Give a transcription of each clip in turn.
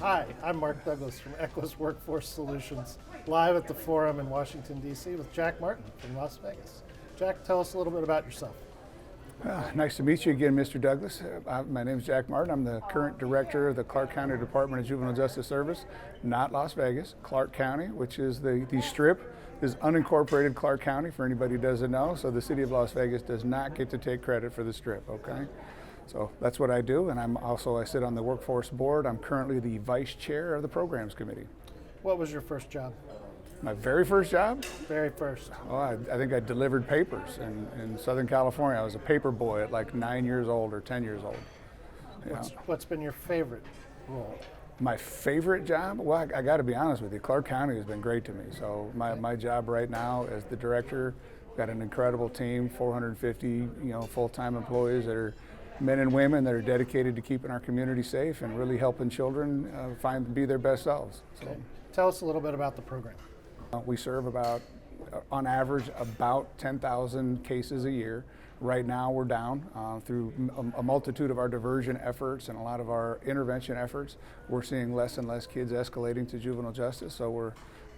Hi, I'm Mark Douglass from Equus Workforce Solutions, live at the Forum in Washington, D.C. with Jack Martin from Las Vegas. Jack, tell us a little bit about yourself. Nice to meet you again, Mr. Douglass. My name is Jack Martin. I'm the current director of the Clark County Department of Juvenile Justice Service, not Las Vegas, Clark County, which is the Strip, is unincorporated Clark County for anybody who doesn't know. So the city of Las Vegas does not get to take credit for the Strip, okay? So that's what I do, and I sit on the workforce board. I'm currently the vice chair of the programs committee. What was your first job? My very first job? Very first. Well, I think I delivered papers in Southern California. I was a paper boy at like 9 years old or 10 years old. What's been your favorite role? My favorite job? Well, I got to be honest with you. Clark County has been great to me. So my job right now as the director, got an incredible team, 450 full-time employees that are men and women that are dedicated to keeping our community safe and really helping children be their best selves. So, Okay. Tell us a little bit about the program. we serve on average, about 10,000 cases a year. Right now, we're down through a multitude of our diversion efforts and a lot of our intervention efforts. We're seeing less and less kids escalating to juvenile justice.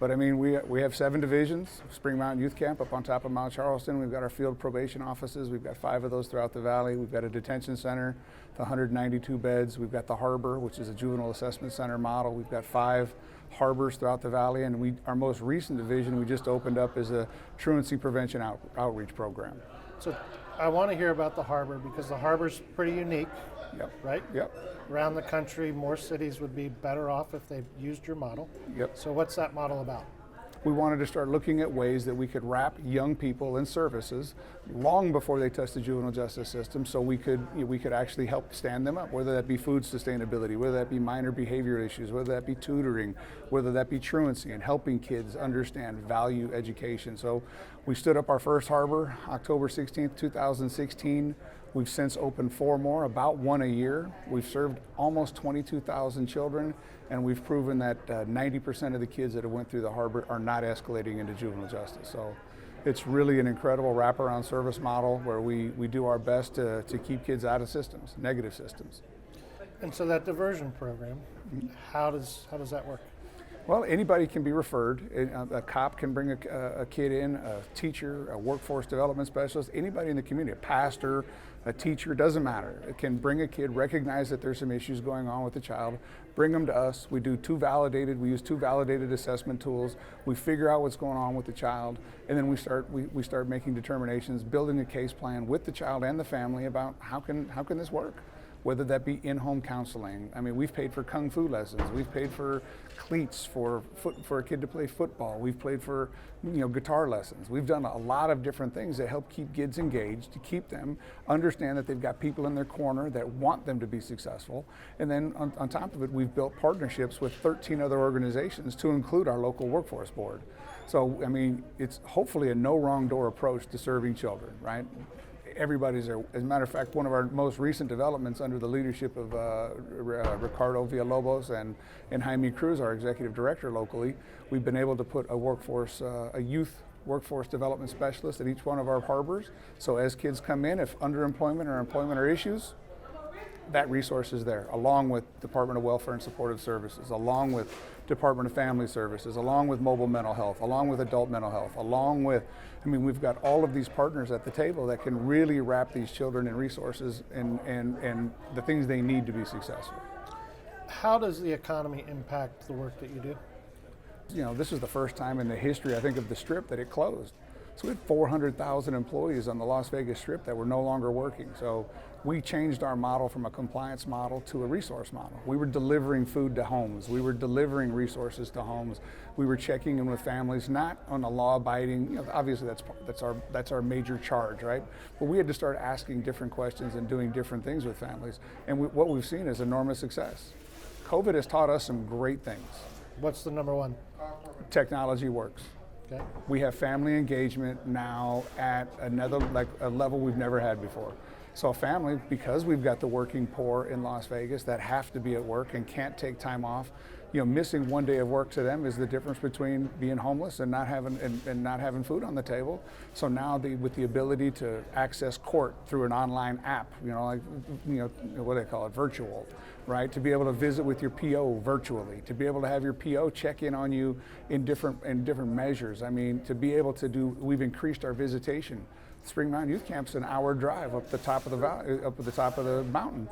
But we have 7 divisions. Spring Mountain Youth Camp up on top of Mount Charleston. We've got our field probation offices. We've got 5 of those throughout the valley. We've got a detention center, the 192 beds. We've got the harbor, which is a juvenile assessment center model. We've got 5 harbors throughout the valley, and our most recent division we just opened up is a truancy prevention outreach program. So I want to hear about the harbor because the harbor's pretty unique, Yep. right? Yep. Around the country, more cities would be better off if they used your model. Yep. So what's that model about? We wanted to start looking at ways that we could wrap young people in services long before they touch the juvenile justice system, so we could actually help stand them up, whether that be food sustainability, whether that be minor behavior issues, whether that be tutoring, whether that be truancy, and helping kids understand value education. So we stood up our first harbor October 16th, 2016. We've since opened 4 more, about 1 a year. We've served almost 22,000 children, and we've proven that 90% of the kids that have went through the harbor are not escalating into juvenile justice. So it's really an incredible wraparound service model where we do our best to keep kids out of systems, negative systems. And so that diversion program, how does that work? Well, anybody can be referred. A cop can bring a kid in, a teacher, a workforce development specialist, anybody in the community, a pastor, a teacher, doesn't matter. It can bring a kid, recognize that there's some issues going on with the child, bring them to us. We use 2 validated assessment tools. We figure out what's going on with the child, and then we start making determinations, building a case plan with the child and the family about how can this work? Whether that be in-home counseling. We've paid for kung fu lessons. We've paid for cleats for a kid to play football. We've paid for guitar lessons. We've done a lot of different things that help keep kids engaged, to keep them understand that they've got people in their corner that want them to be successful. And then on top of it, we've built partnerships with 13 other organizations to include our local workforce board. So it's hopefully a no wrong door approach to serving children, right? Everybody's there. As a matter of fact, one of our most recent developments under the leadership of Ricardo Villalobos and Jaime Cruz, our executive director locally, we've been able to put a youth workforce development specialist at each one of our harbors. So as kids come in, if underemployment or employment are issues, that resource is there, along with Department of Welfare and Supportive Services, along with Department of Family Services, along with mobile mental health, along with adult mental health, along with, we've got all of these partners at the table that can really wrap these children in resources and the things they need to be successful. How does the economy impact the work that you do? This is the first time in the history, I think, of the Strip that it closed. So we had 400,000 employees on the Las Vegas Strip that were no longer working. So we changed our model from a compliance model to a resource model. We were delivering food to homes. We were delivering resources to homes. We were checking in with families, not on a law-abiding, obviously that's our major charge, right? But we had to start asking different questions and doing different things with families. And what we've seen is enormous success. COVID has taught us some great things. What's the number one? Technology works. Okay. We have family engagement now at a level we've never had before. So a family, because we've got the working poor in Las Vegas that have to be at work and can't take time off, missing one day of work to them is the difference between being homeless and not having food on the table. So now with the ability to access court through an online app, what they call it, virtual, right? To be able to visit with your PO virtually, to be able to have your PO check in on you in different measures. I mean, to be able to we've increased our visitation. Spring Mountain Youth Camp's an hour drive up the top of the valley, up at the top of the mountain.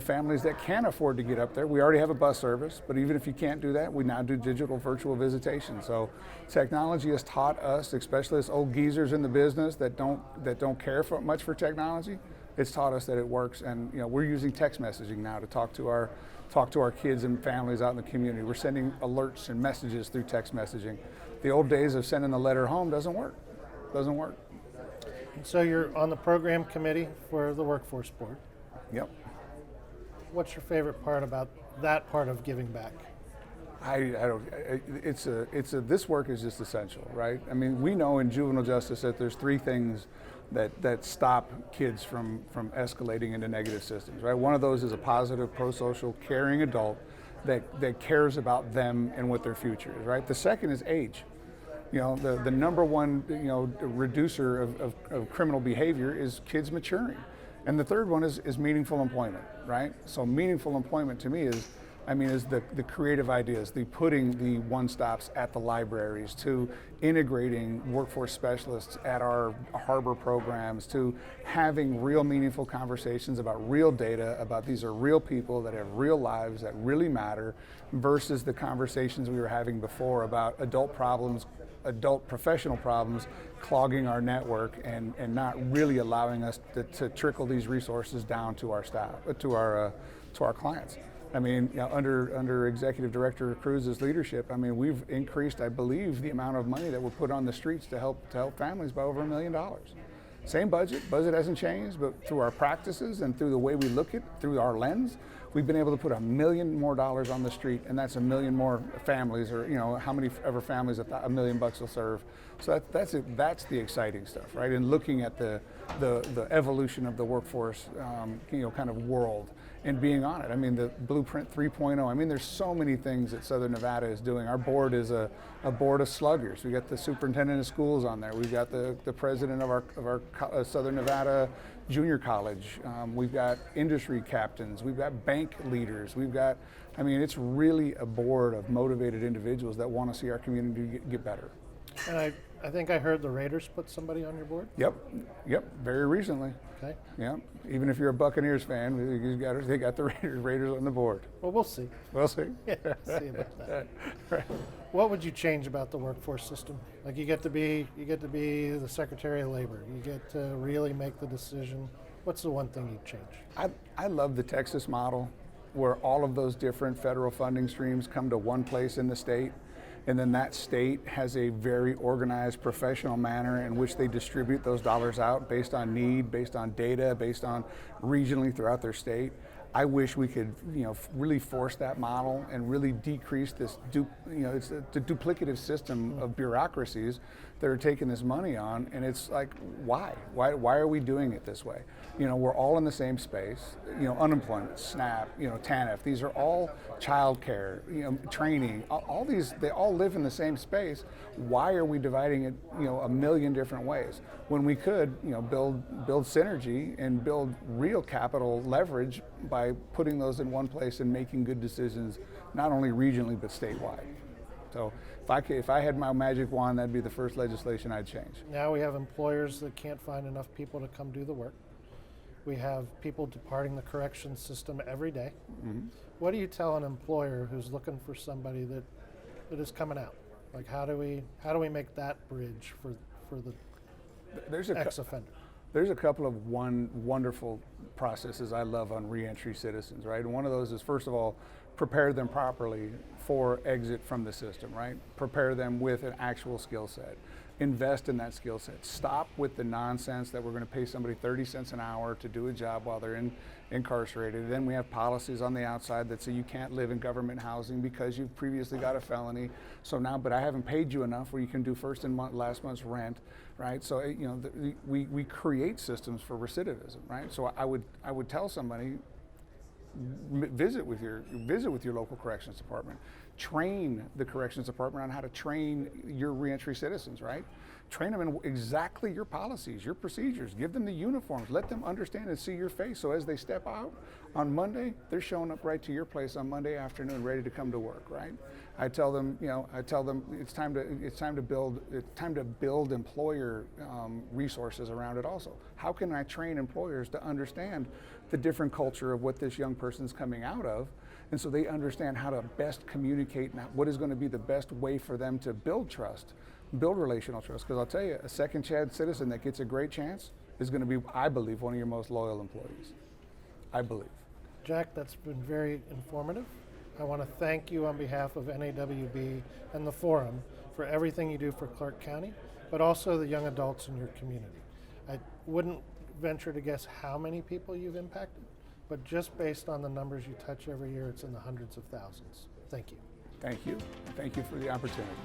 Families that can't afford to get up there, we already have a bus service, but even if you can't do that, we now do digital virtual visitation. So technology has taught us, especially us old geezers in the business that don't care much for technology, it's taught us that it works. And we're using text messaging now to talk to our kids and families out in the community. We're sending alerts and messages through text messaging. The old days of sending the letter home doesn't work. So you're on the program committee for the Workforce Board. Yep. What's your favorite part about that part of giving back? This work is just essential, right? I mean, we know in juvenile justice that there's three things that stop kids from escalating into negative systems, right? One of those is a positive, pro-social, caring adult that cares about them and what their future is, right? The second is age. The number one, reducer of criminal behavior is kids maturing. And the third one is meaningful employment, right? So meaningful employment to me is the creative ideas, the putting the one-stops at the libraries, to integrating workforce specialists at our harbor programs, to having real meaningful conversations about real data, about these are real people that have real lives that really matter, versus the conversations we were having before about adult professional problems clogging our network and not really allowing us to trickle these resources down to our staff, to our clients. I mean, under Executive Director Cruz's leadership, I mean, we've increased, I believe, the amount of money that we're put on the streets to help families by over $1 million. Same budget hasn't changed, but through our practices and through the way we look at through our lens, we've been able to put $1 million more on the street, and that's 1 million more families, or how many ever families $1 million will serve. So that's the exciting stuff, right? And looking at the evolution of the workforce, kind of world, and being on it. I mean, the Blueprint 3.0. I mean, there's so many things that Southern Nevada is doing. Our board is a board of sluggers. We got the superintendent of schools on there. We've got the president of our Southern Nevada Junior College. We've got industry captains. We've got bank leaders. It's really a board of motivated individuals that want to see our community get better. And I think I heard the Raiders put somebody on your board? Yep, very recently. Okay. Yeah, even if you're a Buccaneers fan, they got the Raiders on the board. Well, we'll see. We'll see. Yeah, see about that. Right. What would you change about the workforce system? Like you get to be the Secretary of Labor. You get to really make the decision. What's the one thing you'd change? I love the Texas model, where all of those different federal funding streams come to one place in the state. And then that state has a very organized professional manner in which they distribute those dollars out based on need, based on data, based on regionally throughout their state. I wish we could, really force that model and really decrease this, it's the duplicative system of bureaucracies that are taking this money on, and it's like, why? Why are we doing it this way? We're all in the same space. Unemployment, SNAP, TANF. These are all childcare, training. All these, they all live in the same space. Why are we dividing it, 1 million different ways when we could, build synergy and build real capital leverage by putting those in one place and making good decisions, not only regionally but statewide. So if I had my magic wand, that'd be the first legislation I'd change. Now we have employers that can't find enough people to come do the work. We have people departing the corrections system every day. Mm-hmm. What do you tell an employer who's looking for somebody that is coming out? Like how do we make that bridge for the ex-offender? There's a couple of wonderful processes I love on reentry citizens, right? And one of those is, first of all, prepare them properly for exit from the system, right? Prepare them with an actual skill set. Invest in that skill set. Stop with the nonsense that we're going to pay somebody 30 cents an hour to do a job while they're incarcerated. Then we have policies on the outside that say you can't live in government housing because you've previously got a felony. So now, but I haven't paid you enough where you can do first and last month's rent, right? So we create systems for recidivism, right? So I would tell somebody, visit with your local corrections department. train the corrections department on how to train your reentry citizens, right? Train them in exactly your policies, your procedures. Give them the uniforms. Let them understand and see your face. So as they step out on Monday, they're showing up right to your place on Monday afternoon, ready to come to work, right? I tell them it's time to build employer resources around it also. How can I train employers to understand the different culture of what this young person's coming out of, and so they understand how to best communicate and what is going to be the best way for them to build trust, build relational trust. Because I'll tell you, a second chance citizen that gets a great chance is going to be, I believe, one of your most loyal employees. I believe. Jack, that's been very informative. I want to thank you on behalf of NAWB and the Forum for everything you do for Clark County, but also the young adults in your community. I wouldn't venture to guess how many people you've impacted, but just based on the numbers you touch every year, it's in the hundreds of thousands. Thank you. Thank you. Thank you for the opportunity.